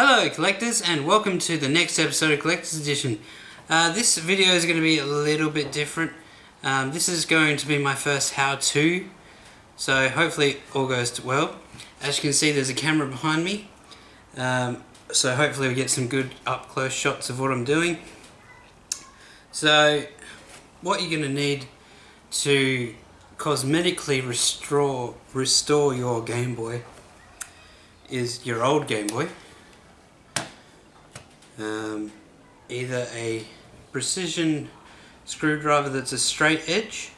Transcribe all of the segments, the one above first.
Hello collectors, and welcome to the next episode of Collector's Edition. This video is going to be a little bit different. This is going to be my first how-to, so hopefully all goes well. As you can see, there's a camera behind me, so hopefully we get some good up-close shots of what I'm doing. So what you're going to need to cosmetically restore your Game Boy is your old Game Boy. Either a precision screwdriver that's a straight edge,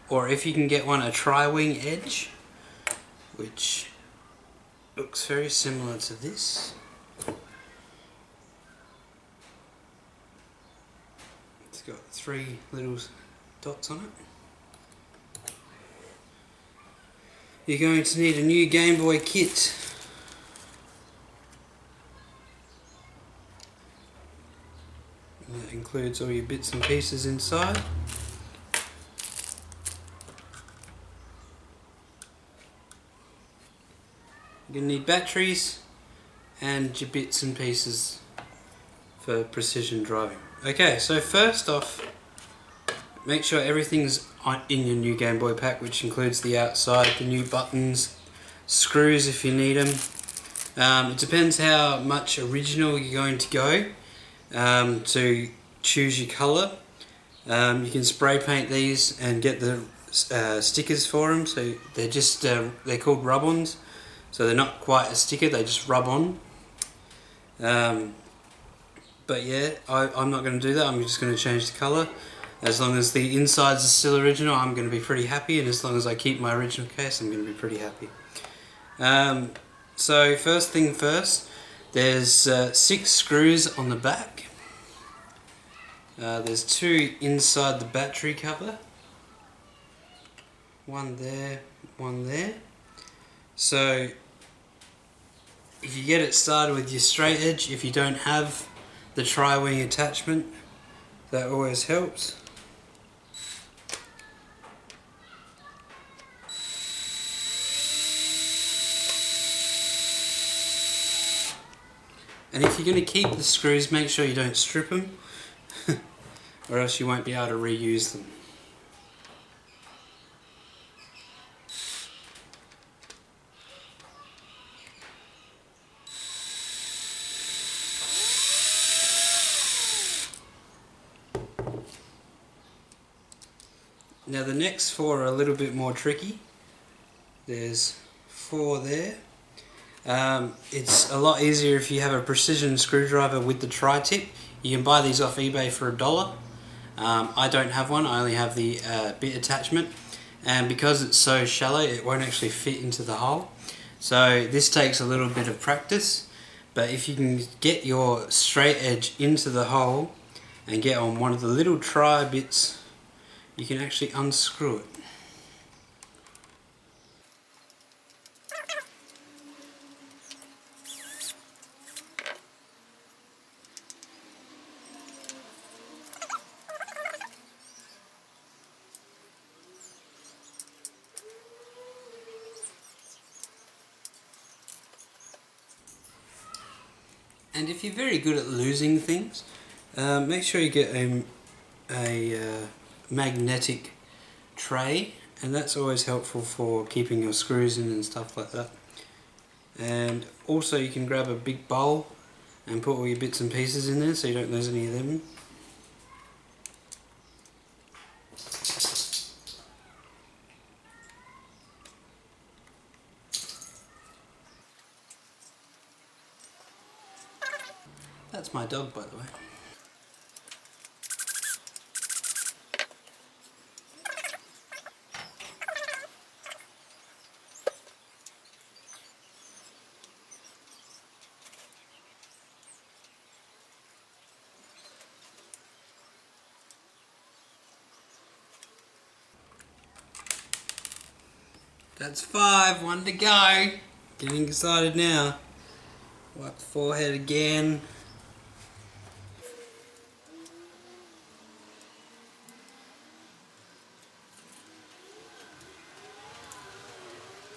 or if you can get one, a tri-wing edge, which looks very similar to this. It's got 3 little dots on it. You're going to need a new Game Boy kit. That includes all your bits and pieces inside. You're going to need batteries and your bits and pieces for precision driving. Okay, so first off, make sure everything's in your new Game Boy pack, which includes the outside, the new buttons, screws if you need them. It depends how much original you're going to go. To choose your colour, you can spray paint these and get the stickers for them. So they're just they're called rub-ons, so they're not quite a sticker, they just rub on. But yeah, I'm not going to do that. I'm just going to change the colour. As long as the insides are still original, I'm going to be pretty happy, and as long as I keep my original case, I'm going to be pretty happy. So first thing first, there's 6 screws on the back. There's 2 inside the battery cover. One there, one there. So if you get it started with your straight edge, if you don't have the tri-wing attachment, that always helps. And if you're going to keep the screws, make sure you don't strip them, or else you won't be able to reuse them. Now the next 4 are a little bit more tricky. There's 4 there. It's a lot easier if you have a precision screwdriver with the tri-tip. You can buy these off eBay for $1. I don't have one, I only have the bit attachment, and because it's so shallow it won't actually fit into the hole. So this takes a little bit of practice, but if you can get your straight edge into the hole and get on one of the little tri bits, you can actually unscrew it. And if you're very good at losing things, make sure you get a magnetic tray, and that's always helpful for keeping your screws in and stuff like that. And also you can grab a big bowl and put all your bits and pieces in there so you don't lose any of them. That's my dog, by the way. That's 5, 1 to go. Getting excited now. Wipe the forehead again.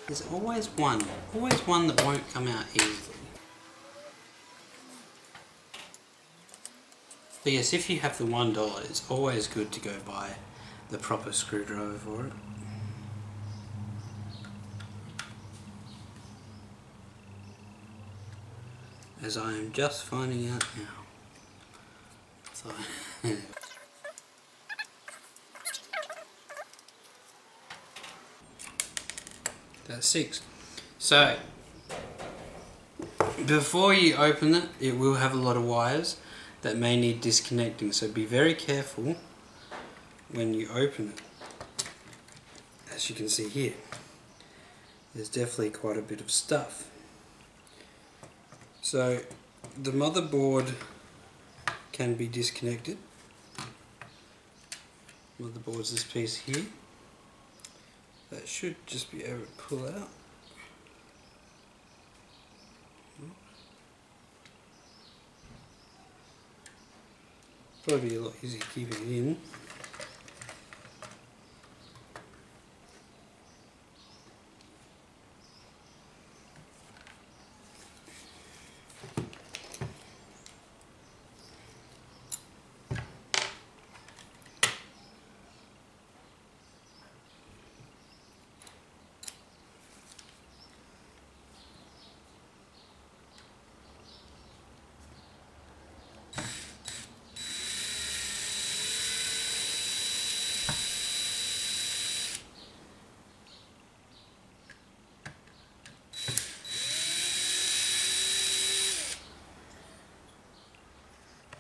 There's always one that won't come out easily. But yes, if you have the $1, it's always good to go buy the proper screwdriver for it. As I am just finding out now. So that's 6. So before you open it, it will have a lot of wires that may need disconnecting, so be very careful when you open it. As you can see here, there's definitely quite a bit of stuff. So the motherboard can be disconnected. Motherboard's this piece here. That should just be able to pull out. Probably a lot easier keeping it in.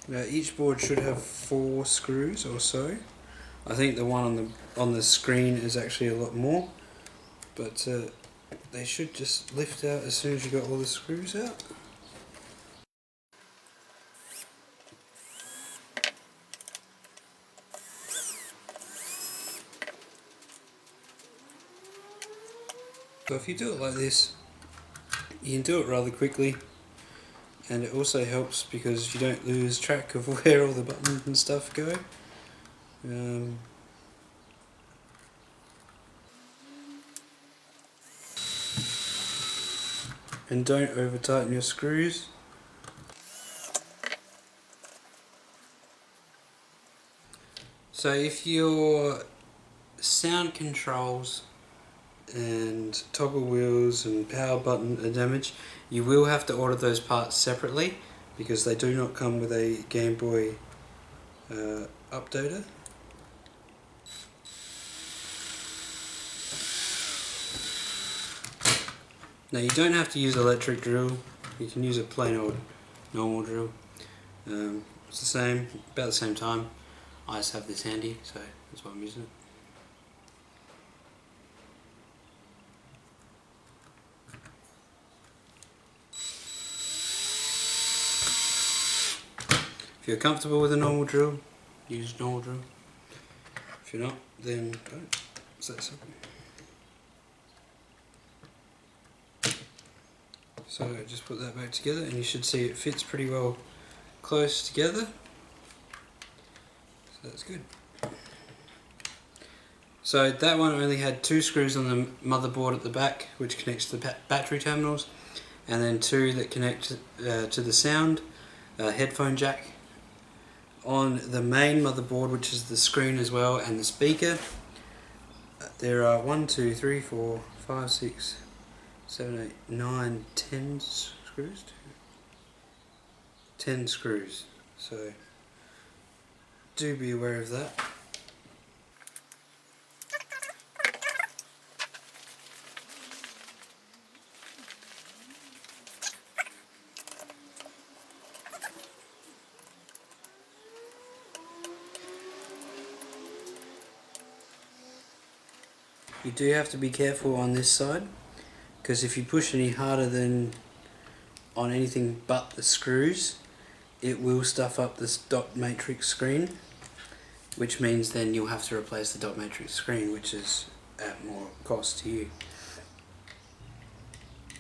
Now each board should have 4 screws or so. I think the one on the screen is actually a lot more, but they should just lift out as soon as you got all the screws out. So if you do it like this, you can do it rather quickly, and it also helps because you don't lose track of where all the buttons and stuff go. And don't over tighten your screws. So if your sound controls and toggle wheels and power button are damaged, you will have to order those parts separately because they do not come with a Gameboy updater. Now you don't have to use electric drill, you can use a plain old normal drill. It's the same, about the same time. I just have this handy, so that's why I'm using it. If you're comfortable with a normal drill, use normal drill. If you're not, then don't. It's that simple. So just put that back together and you should see it fits pretty well close together. So that's good. So that one only had 2 screws on the motherboard at the back, which connects to the battery terminals, and then 2 that connect to the sound headphone jack. On the main motherboard, which is the screen as well and the speaker, there are 1, 2, 3, 4, 5, 6, 7, 8, 9, 10 screws. 10 screws. So do be aware of that. You do have to be careful on this side, because if you push any harder than on anything but the screws, it will stuff up this dot matrix screen, which means then you'll have to replace the dot matrix screen, which is at more cost to you.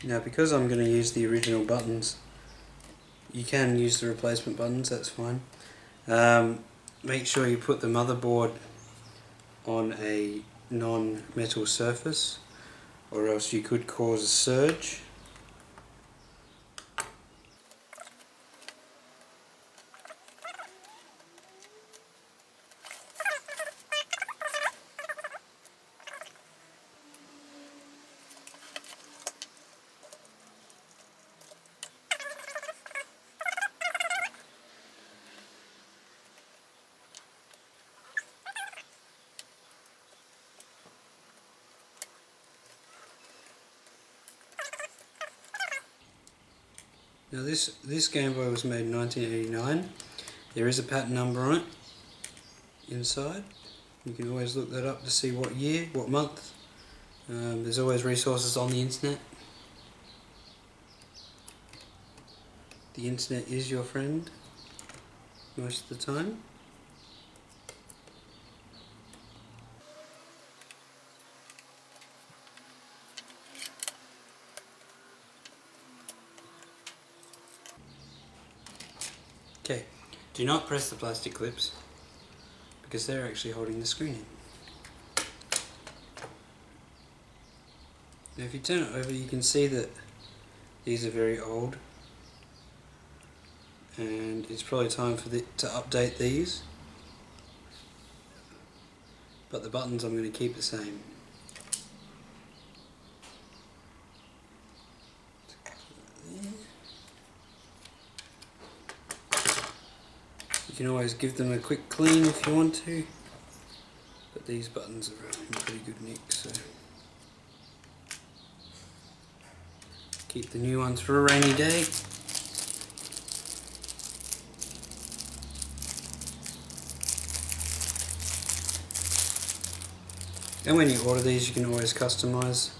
Now because I'm going to use the original buttons, you can use the replacement buttons, that's fine. Make sure you put the motherboard on a non-metal surface, or else you could cause a surge. Now this Game Boy was made in 1989. There is a patent number on it inside. You can always look that up to see what year, what month. There's always resources on the internet. The internet is your friend most of the time. Okay, do not press the plastic clips because they're actually holding the screen in. Now if you turn it over, you can see that these are very old and it's probably time for to update these, but the buttons I'm going to keep the same. You can always give them a quick clean if you want to, but these buttons are in pretty good nick, so keep the new ones for a rainy day. And when you order these, you can always customize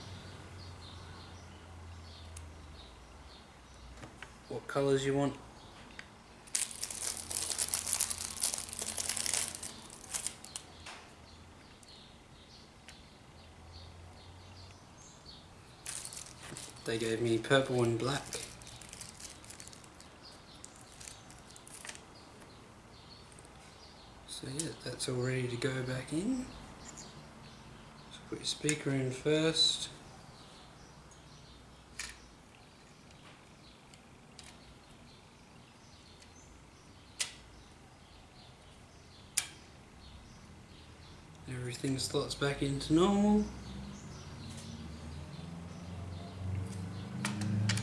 what colours you want. They gave me purple and black. So yeah, that's all ready to go back in. So put your speaker in first. Everything slots back into normal.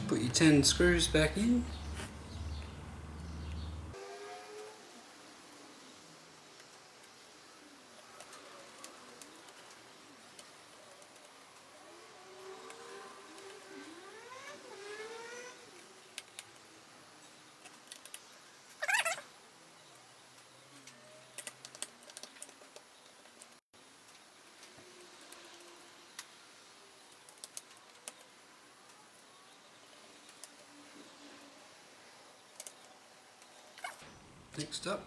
Put your 10 screws back in. Next up,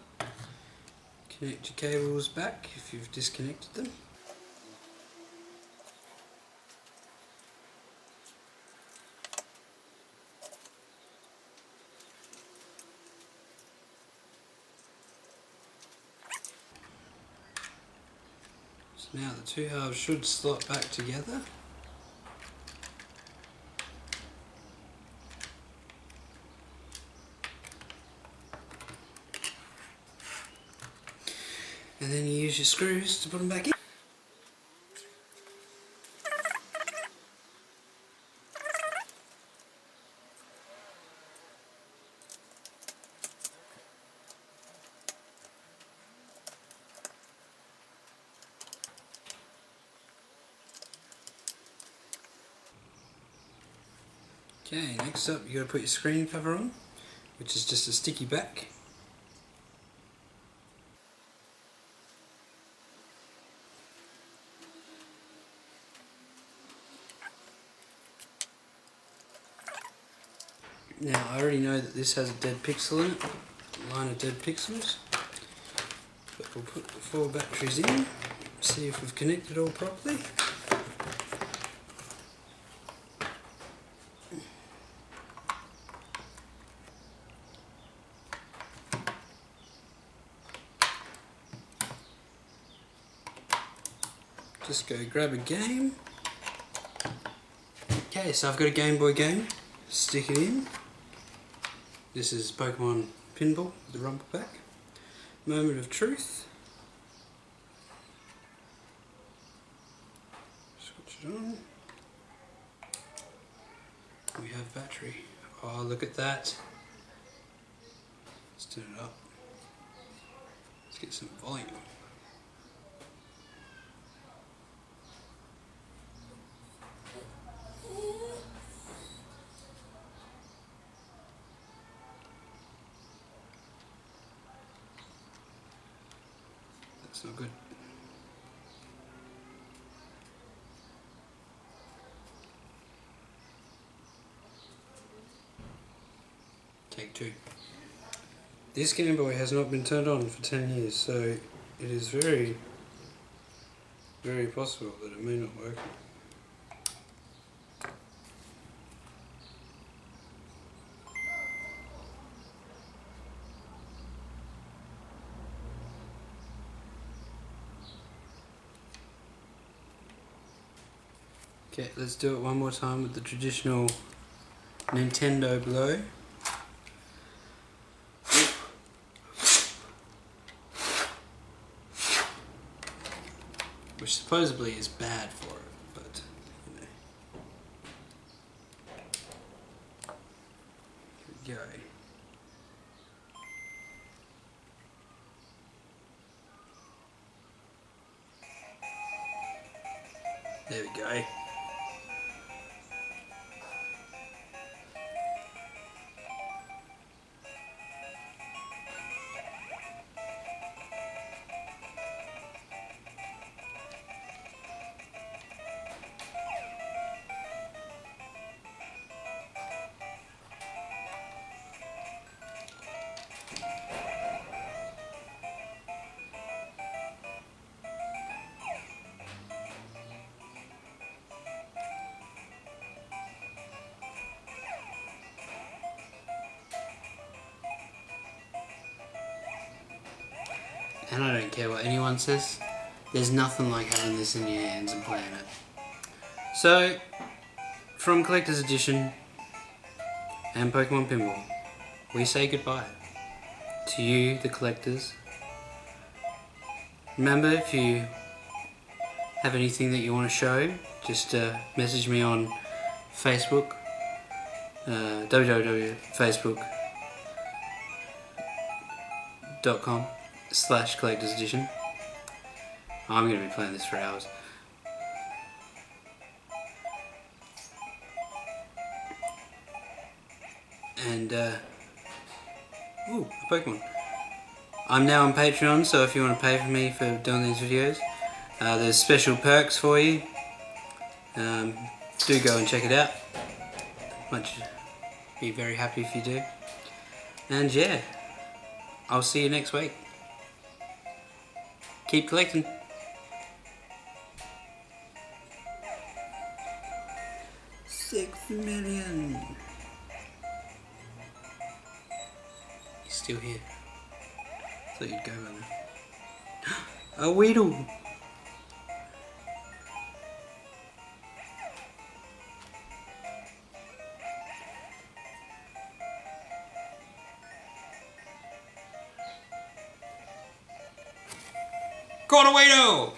connect your cables back if you've disconnected them. So now the two halves should slot back together. And then you use your screws to put them back in. Okay, next up you got to put your screen cover on, which is just a sticky back. Now I already know that this has a dead pixel in it, a line of dead pixels, but we'll put the 4 batteries in, see if we've connected all properly. Just go grab a game. Okay, so I've got a Game Boy game, stick it in. This is Pokemon Pinball, the rumble pack. Moment of truth. Switch it on. We have battery. Oh, look at that. Let's turn it up. Let's get some volume. It's not good. Take two. This Game Boy has not been turned on for 10 years, so it is very, very possible that it may not work. Okay, let's do it one more time with the traditional Nintendo blow. Which supposedly is bad for it, but you know. Here we go. There we go. And I don't care what anyone says, there's nothing like having this in your hands and playing it. So, from Collector's Edition and Pokemon Pinball, we say goodbye to you, the collectors. Remember, if you have anything that you want to show, just message me on Facebook, www.facebook.com/collector's edition. I'm going to be playing this for hours. And, ooh, a Pokemon. I'm now on Patreon, so if you want to pay for me for doing these videos, there's special perks for you. Do go and check it out. Be very happy if you do. And yeah, I'll see you next week. Keep collecting. $6 million. He's still here. Thought you'd go by now. A Weedle. Got a Weedle.